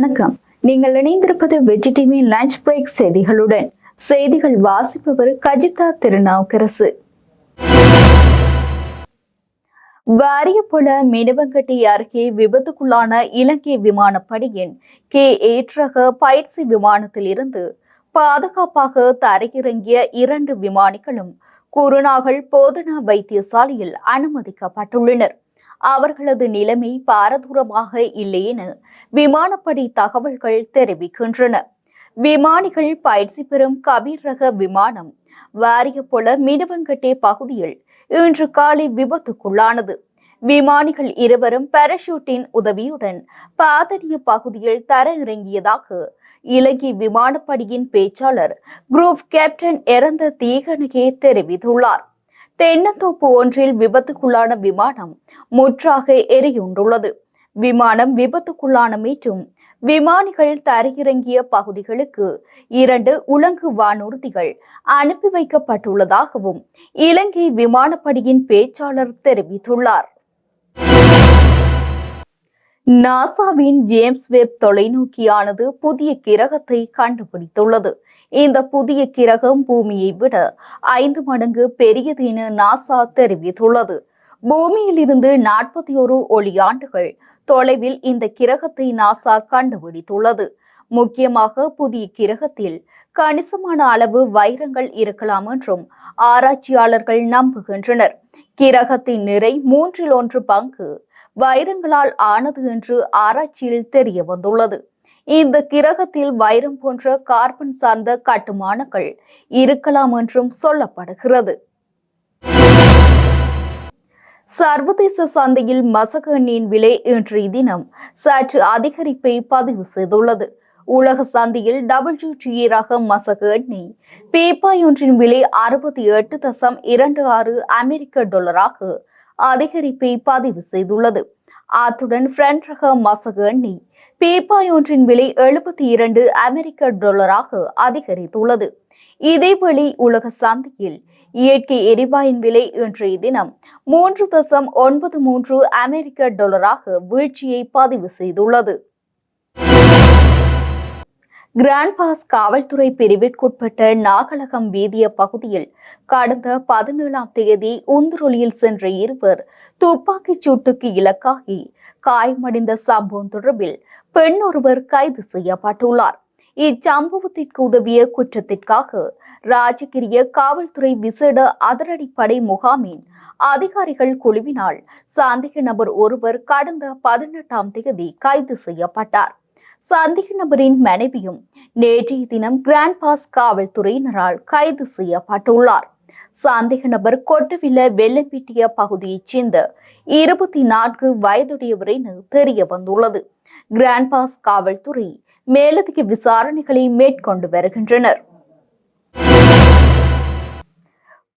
வணக்கம். நீங்கள் இணைந்திருப்பது வெற்றி டிவி லஞ்ச் பிரேக் செய்திகளுடன். செய்திகள் வாசிப்பவர் கஜிதா திருநாவுக்கரசு. வாரியப்பொல மினுவங்கட்டி அருகே விபத்துக்குள்ளான இலங்கை விமானப்படையின் K8 ரக பயிற்சி விமானத்தில் இருந்து பாதுகாப்பாக தரையிறங்கிய 2 விமானிகளும் குருநாகல் போதனா வைத்தியசாலையில் அனுமதிக்கப்பட்டுள்ளனர். அவர்களது நிலைமை பாரதூரமாக இல்லை என விமானப்படை தகவல்கள் தெரிவிக்கின்றன. விமானிகள் பயிற்சி பெறும் கபீர் ரக விமானம் வாரியப்பொல மினுவங்கட்டே பகுதியில் இன்று காலை விபத்துக்குள்ளானது. விமானிகள் இருவரும் பாராசூட்டின் உதவியுடன் பாதனிய பகுதியில் தர இறங்கியதாக இலங்கை விமானப்படையின் பேச்சாளர் குரூப் கேப்டன் இறந்த தீகனகே தெரிவித்துள்ளார். தென்னந்தோப்பு ஒன்றில் விபத்துக்குள்ளான விமானம் முற்றாக எரியுண்டுள்ளது. விமானம் விபத்துக்குள்ளான மீட்டும் விமானிகள் தரையிறங்கிய பகுதிகளுக்கு 2 உலங்கு வானூர்திகள் அனுப்பி வைக்கப்பட்டுள்ளதாகவும் இலங்கை விமானப்படையின் பேச்சாளர் தெரிவித்துள்ளார். நாசாவின் ஜேம்ஸ் வெப் தொலைநோக்கியானது புதிய கிரகத்தை கண்டுபிடித்துள்ளது. இந்த புதிய கிரகம் பூமியை விட 5 மடங்கு பெரியது என நாசா தெரிவித்துள்ளது. பூமியில் இருந்து 41 ஒளியாண்டுகள் தொலைவில் இந்த கிரகத்தை நாசா கண்டுபிடித்துள்ளது. முக்கியமாக புதிய கிரகத்தில் கணிசமான அளவு வைரங்கள் இருக்கலாம் என்றும் ஆராய்ச்சியாளர்கள் நம்புகின்றனர். கிரகத்தின் நிறை 1/3 பங்கு வைரங்களால் ஆனது என்று ஆராய்ச்சியில் தெரிய வந்துள்ளது. இந்த கிரகத்தில் வைரம் போன்ற கார்பன் சார்ந்த கட்டுமானங்கள் இருக்கலாம் என்றும் சொல்லப்படுகிறது. சர்வதேச சந்தையில் மசகு எண்ணெயின் விலை இன்றைய தினம் சற்று அதிகரிப்பை பதிவு செய்துள்ளது. உலக சந்தையில் WTI ரக மசகு எண்ணெய் பீப்பாய் ஒன்றின் விலை 68.26 அமெரிக்க டாலராக அதிகரிப்பை பதிவு செய்துள்ளது. அத்துடன் பிராண்ட் ரக மசகு எண்ணெய் பீப்பாய் ஒன்றின் விலை 72 அமெரிக்க டாலராக அதிகரித்துள்ளது. இதேவேளை உலக சந்தையில் இயற்கை எரிவாயின் விலை இன்றைய தினம் 3.93 அமெரிக்க டாலராக வீழ்ச்சியை பதிவு செய்துள்ளது. கிராண்ட் பாஸ் காவல்துறை பிரிவிற்குட்பட்ட நாகலகம் வீதிய பகுதியில் கடந்த 17ஆம் தேதி உந்துருளியில் சென்ற இருவர் துப்பாக்கிச் சூட்டுக்கு இலக்காகி காயமடைந்த சம்பவம் தொடர்பில் பெண் ஒருவர் கைது செய்யப்பட்டுள்ளார். இச்சம்பவத்திற்கு உதவிய குற்றத்திற்காக ராஜகிரிய காவல்துறை விசேட அதிரடிப்படை முகாமின் அதிகாரிகள் குழுவினால் சந்தேக நபர் ஒருவர் கடந்த 18ஆம் தேதி கைது செய்யப்பட்டார். சந்தேக நபரின் மனைவியும் நேற்றைய தினம் கிராண்ட் பாஸ் காவல்துறையினரால் கைது செய்யப்பட்டுள்ளார். சந்தேக நபர் கொட்டுவில வெள்ளம்பிட்டிய பகுதியைச் சேர்ந்த 24 வயதுடையவர் என தெரிய வந்துள்ளது. கிராண்ட் பாஸ் காவல்துறை மேலதிக விசாரணைகளை மேற்கொண்டு வருகின்றனர்.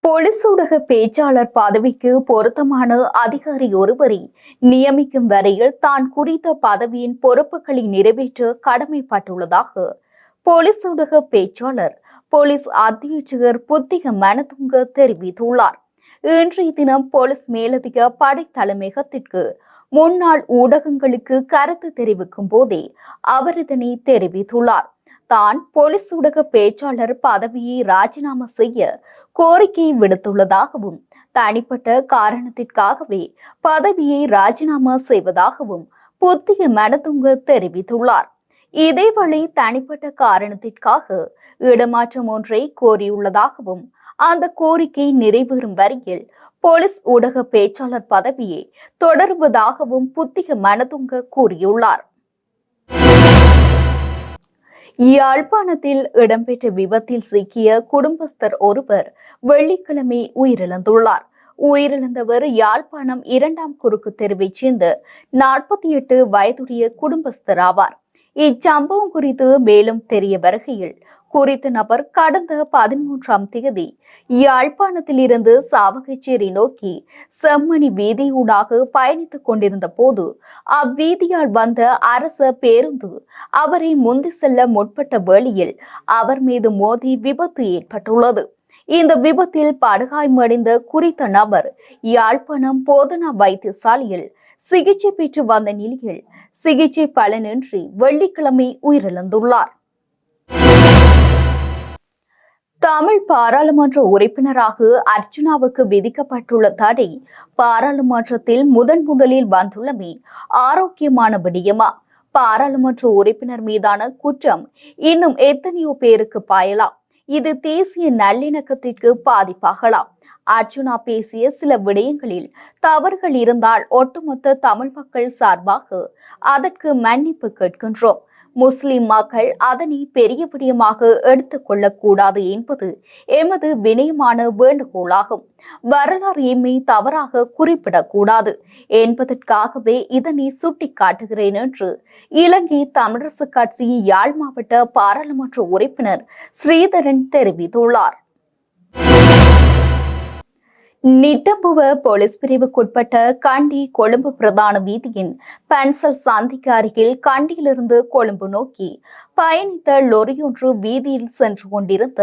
போலீஸ் ஊடக பேச்சாளர் பதவிக்கு பொருத்தமான அதிகாரி ஒருவரை நியமிக்கும் வரையில் தான் குறித்த பதவியின் பொறுப்புகளை நிறைவேற்ற கடமைப்பட்டுள்ளதாக போலீஸ் ஊடக பேச்சாளர் போலீஸ் அத்தியட்சகர் புத்திக மனதுங்க தெரிவித்துள்ளார். இன்றைய தினம் போலீஸ் மேலதிக படை தலைமையகத்திற்கு முன்னாள் ஊடகங்களுக்கு கருத்து தெரிவிக்கும் போதே அவர் இதனை தெரிவித்துள்ளார். தான் போலீஸ் ஊடக பேச்சாளர் பதவியை ராஜினாமா செய்ய கோரிக்கை விடுத்துள்ளதாகவும் தனிப்பட்ட காரணத்திற்காகவே பதவியை ராஜினாமா செய்வதாகவும் புத்திக மனதுங்க தெரிவித்துள்ளார். இதேவேளை தனிப்பட்ட காரணத்திற்காக இடமாற்றம் ஒன்றை கோரியுள்ளதாகவும் அந்த கோரிக்கை நிறைவேறும் வரையில் போலீஸ் ஊடக பேச்சாளர் பதவியை தொடருவதாகவும் புத்திக மனதுங்க கூறியுள்ளார். யாழ்ப்பாணத்தில் இடம்பெற்ற விபத்தில் சிக்கிய குடும்பஸ்தர் ஒருவர் வெள்ளிக்கிழமை உயிரிழந்துள்ளார். உயிரிழந்தவர் யாழ்ப்பாணம் 2ஆம் குறுக்கு தெருவைச் சேர்ந்த 48 வயதுடைய குடும்பஸ்தர் ஆவார். இச்சம்பவம் குறித்து மேலும் தெரிய வருகையில் குறித்த நபர் கடந்த 13ஆம் தேதி யாழ்ப்பாணத்தில் இருந்து சாவகச்சேரி நோக்கி செம்மணி வீதியூடாக பயணித்துக் கொண்டிருந்த போது அவ்வீதியால் வந்த அரச பேருந்து அவரை முந்தி செல்ல முற்பட்ட வேளையில் அவர் மீது மோதி விபத்து ஏற்பட்டுள்ளது. இந்த விபத்தில் படுகாயமடைந்த குறித்த நபர் யாழ்ப்பாணம் போதனா வைத்தியசாலையில் சிகிச்சை பெற்று வந்த நிலையில் சிகிச்சை பலனின்றி வெள்ளிக்கிழமை உயிரிழந்துள்ளார். தமிழ் பாராளுமன்ற உறுப்பினராக அர்ச்சுனாவுக்கு விதிக்கப்பட்டுள்ள தடை பாராளுமன்றத்தில் முதலில் வந்துள்ளமை ஆரோக்கியமான விடயமா? பாராளுமன்ற உறுப்பினர் மீதான குற்றம் இன்னும் எத்தனையோ பேருக்கு பாயலாம். இது தேசிய நல்லிணக்கத்திற்கு பாதிப்பாகலாம். அர்ச்சுனா பேசிய சில விடயங்களில் தவறுகள் இருந்தால் ஒட்டுமொத்த தமிழ் மக்கள் சார்பாக அதற்கு மன்னிப்பு கேட்கின்றோம். முஸ்லிம் மக்கள் அதனை பெரிய விடயமாக எடுத்துக் கொள்ளக்கூடாது என்பது எமது வினயமான வேண்டுகோளாகும். வரலாறு எம்மை தவறாக குறிப்பிடக்கூடாது என்பதற்காகவே இதனை சுட்டிக்காட்டுகிறேன் என்று இலங்கை தமிழரசு கட்சியின் யாழ் மாவட்ட பாராளுமன்ற உறுப்பினர் ஸ்ரீதரன் தெரிவித்துள்ளார். நிட்டம்புவ போலீஸ் பிரிவுக்குட்பட்ட கண்டி கொழும்பு பிரதான வீதியின் பன்சல் சந்திக்கு அருகில் கண்டியிலிருந்து கொழும்பு நோக்கி பயணித்த லொரியொன்று வீதியில் சென்று கொண்டிருந்த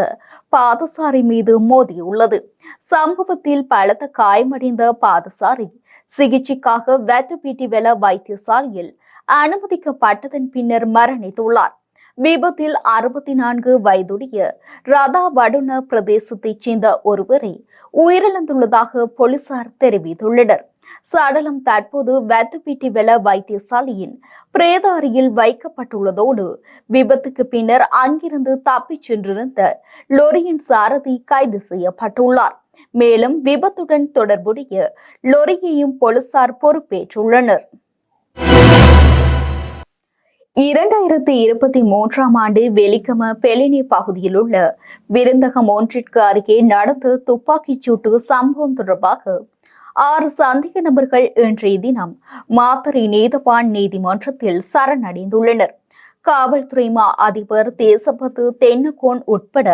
பாதசாரி மீது மோதியுள்ளது. சம்பவத்தில் பலத்த காயமடைந்த பாதசாரி சிகிச்சைக்காக வேத்துப்பீட்டிவெல வைத்தியசாலையில் அனுமதிக்கப்பட்டதன் பின்னர் மரணித்துள்ளார். விபத்தில் 64 வயதுடைய ரதா வடுன பிரதேசத்தைச் சேர்ந்த ஒருவரை உயிரிழந்துள்ளதாக போலீசார் தெரிவித்துள்ளனர். சடலம் தற்போது வேத்துப்பீட்டிவெல வைத்தியசாலையின் பிரேத அறையில் வைக்கப்பட்டுள்ளதோடு விபத்துக்கு பின்னர் அங்கிருந்து தப்பிச் சென்றிருந்த லொரியின் சாரதி கைது செய்யப்பட்டுள்ளார். மேலும் விபத்துடன் தொடர்புடைய லொரியையும் போலீசார் பொறுப்பேற்றுள்ளனர். 2023ஆம் ஆண்டு வெலிகம பெலினி பகுதியில் உள்ள விருந்தகம் ஒன்றிற்கு அருகே நடந்த துப்பாக்கிச் சூட்டு சம்பவம் தொடர்பாக 6 சந்தேக நபர்கள் இன்றைய தினம் மாத்தறை நீதவான் நீதிமன்றத்தில் சரணடைந்துள்ளனர். காவல்துறை மா அதிபர் தேசபத்து தென்னகோன் உட்பட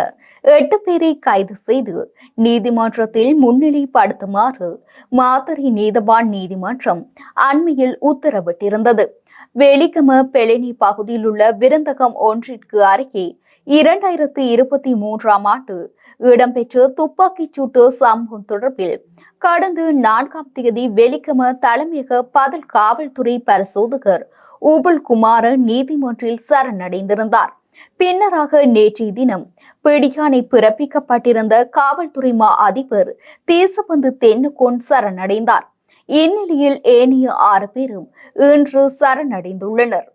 8 பேரை கைது செய்து நீதிமன்றத்தில் முன்னிலைப்படுத்துமாறு மாத்தறை நீதவான் நீதிமன்றம் அண்மையில் உத்தரவிட்டிருந்தது. வெலிகம பெலினி பகுதியில் உள்ள விருந்தகம் ஒன்றிற்கு அருகே 2023ஆம் ஆண்டு இடம்பெற்ற துப்பாக்கிச் சூட்டு சம்பவம் தொடர்பில் கடந்த 4ஆம் தேதி வெலிகம தலைமையக பதில் காவல்துறை பரிசோதகர் உபுல் குமார நீதிமன்றில் சரணடைந்திருந்தார். பின்னராக நேற்றைய தினம் பிடியாணை பிறப்பிக்கப்பட்டிருந்த காவல்துறை மா அதிபர் தேசபந்து தென்னகோன் சரணடைந்தார். இந்நிலையில் ஏனைய 6 பேரும் இன்று சரணடைந்துள்ளனர்.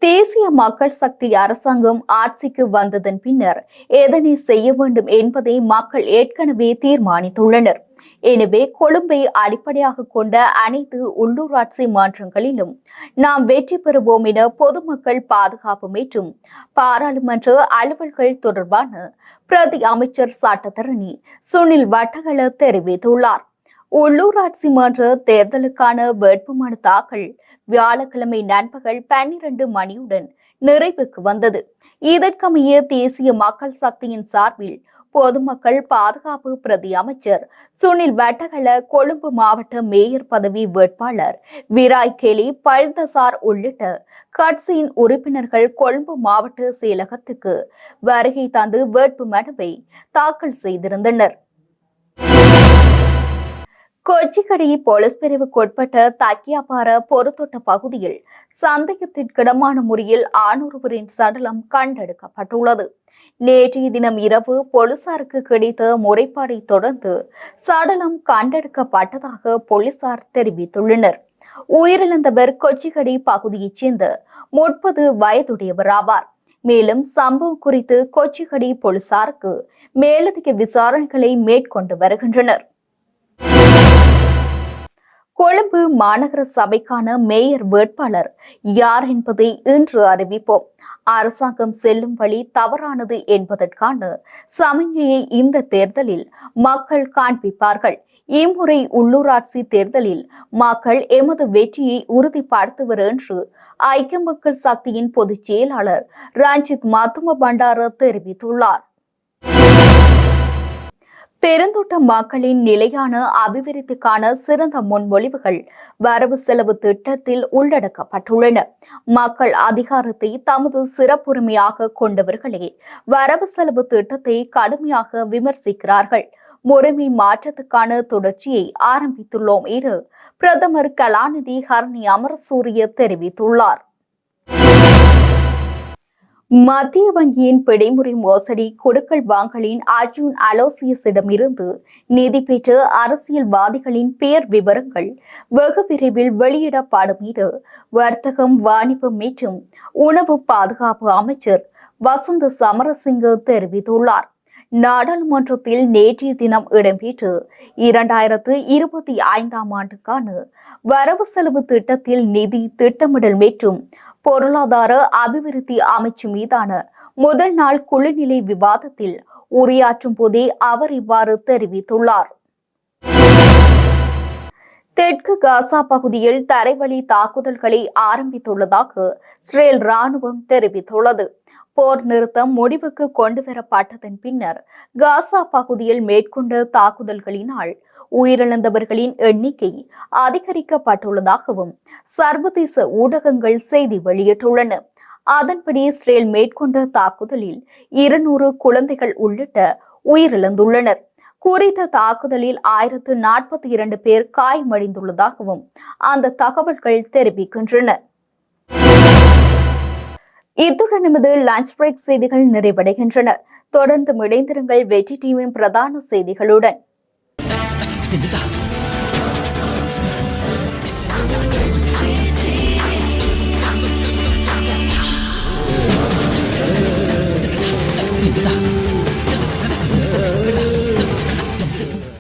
தேசிய மக்கள் சக்தி அரசாங்கம் ஆட்சிக்கு வந்ததன் பின்னர் எதனை செய்ய வேண்டும் என்பதை மக்கள் ஏற்கனவே தீர்மானித்துள்ளனர். எனவே கொழும்பை அடிப்படையாக கொண்ட அனைத்து உள்ளூராட்சி மன்றங்களிலும் நாம் வெற்றி பெறுவோம் என பொதுமக்கள் பாதுகாப்பு மற்றும் பாராளுமன்ற அலுவல்கள் தொடர்பான பிரதி அமைச்சர் சட்டத்தரணி சுனில் வட்டகல தெரிவித்துள்ளார். உள்ளூராட்சி மன்ற தேர்தலுக்கான வேட்புமனு தாக்கல் வியாழக்கிழமை நண்பகல் 12 மணியுடன் நிறைவுக்கு வந்தது. இதற்கமைய தேசிய மக்கள் சக்தியின் சார்பில் பொதுமக்கள் பாதுகாப்பு பிரதி அமைச்சர் சுனில் வட்டகல, கொழும்பு மாவட்ட மேயர் பதவி வேட்பாளர் விராய் கெலி பல்தசார் உள்ளிட்ட கட்சியின் உறுப்பினர்கள் கொழும்பு மாவட்ட செயலகத்துக்கு வருகை தந்து வேட்புமனுவை தாக்கல் செய்திருந்தனர். கொச்சிக்கடை போலீஸ் பிரிவுக்குட்பட்ட தக்கியாபார பொருத்தோட்ட பகுதியில் சந்தேகத்திற்கிடமான முறையில் ஆணொருவரின் சடலம் கண்டெடுக்கப்பட்டுள்ளது. நேற்றைய தினம் இரவு போலீசாருக்கு கிடைத்த முறைப்பாடை தொடர்ந்து சடலம் கண்டெடுக்கப்பட்டதாக போலீசார் தெரிவித்துள்ளனர். உயிரிழந்தவர் கொச்சிக்கடை பகுதியைச் சேர்ந்த 30 வயதுடையவர் ஆவார். மேலும் சம்பவம் குறித்து கொச்சிக்கடை போலீசாருக்கு மேலதிக விசாரணைகளை மேற்கொண்டு வருகின்றனர். கொழும்பு மாநகர சபைக்கான மேயர் வேட்பாளர் யார் என்பதை இன்று அறிவிப்போம். அரசாங்கம் செல்லும் வழி தவறானது என்பதற்கான சமிஞ்ஞையை இந்த தேர்தலில் மக்கள் காண்பிப்பார்கள். இம்முறை உள்ளூராட்சி தேர்தலில் மக்கள் எமது வெற்றியை உறுதிப்படுத்துவர் என்று ஐக்கிய மக்கள் சக்தியின் பொதுச் செயலாளர் ரஞ்சித் மத்தும பண்டார தெரிவித்துள்ளார். பெருந்தோட்ட மக்களின் நிலையான அபிவிருத்திக்கான சிறந்த முன்மொழிவுகள் வரவு செலவு திட்டத்தில் உள்ளடக்கப்பட்டுள்ளன. மக்கள் அதிகாரத்தை தமது சிறப்புரிமையாக கொண்டவர்களே வரவு செலவு திட்டத்தை கடுமையாக விமர்சிக்கிறார்கள். முறைமை மாற்றத்துக்கான தொடர்ச்சியை ஆரம்பித்துள்ளோம் என பிரதமர் கலாநிதி ஹரணி அமரசூரிய தெரிவித்துள்ளார். மத்திய வங்கியின் பிடைமுறை மோசடி கொடுக்கல் வாங்கலின் அர்ஜுன் அலோசியஸிடமிருந்து நிதி பெற்ற அரசியல்வாதிகளின் பெயர் விவரங்கள் வெகு விரைவில் வெளியிடப்படும் என வர்த்தகம், வாணிபம் மற்றும் உணவு பாதுகாப்பு அமைச்சர் வசந்த சமரசிங்க தெரிவித்துள்ளார். நாடாளுமன்றத்தில் நேற்றைய தினம் இடம்பெற்று 2025 ஆண்டுக்கான வரவு செலவு திட்டத்தில் நிதி திட்டமிடல் மற்றும் பொருளாதார அபிவிருத்தி அமைச்சு மீதான முதல் நாள் குழுநிலை விவாதத்தில் உரையாற்றும் போதே அவர் இவ்வாறு தெரிவித்துள்ளார். தெற்கு காசா பகுதியில் தரைவழி தாக்குதல்களை ஆரம்பித்துள்ளதாக இஸ்ரேல் ராணுவம் தெரிவித்துள்ளது. போர் நிறுத்தம் முடிவுக்கு கொண்டுவரப்பட்டதன் பின்னர் காசா பகுதியில் மேற்கொண்ட தாக்குதல்களினால் உயிரிழந்தவர்களின் எண்ணிக்கை அதிகரிக்கப்பட்டுள்ளதாகவும் சர்வதேச ஊடகங்கள் செய்தி வெளியிட்டுள்ளன. அதன்படி இஸ்ரேல் மேற்கொண்ட தாக்குதலில் 200 குழந்தைகள் உள்ளிட்ட உயிரிழந்துள்ளனர். குறித்த தாக்குதலில் 1042 பேர் காயமடைந்துள்ளதாகவும் அந்த தகவல்கள் தெரிவிக்கின்றன. இத்துடன் நமது லஞ்ச் பிரேக் செய்திகள் நிறைவடைகின்றன. தொடர்ந்து இணைந்திருங்கள் வெற்றி டிவியின் பிரதான செய்திகளுடன். Tidak.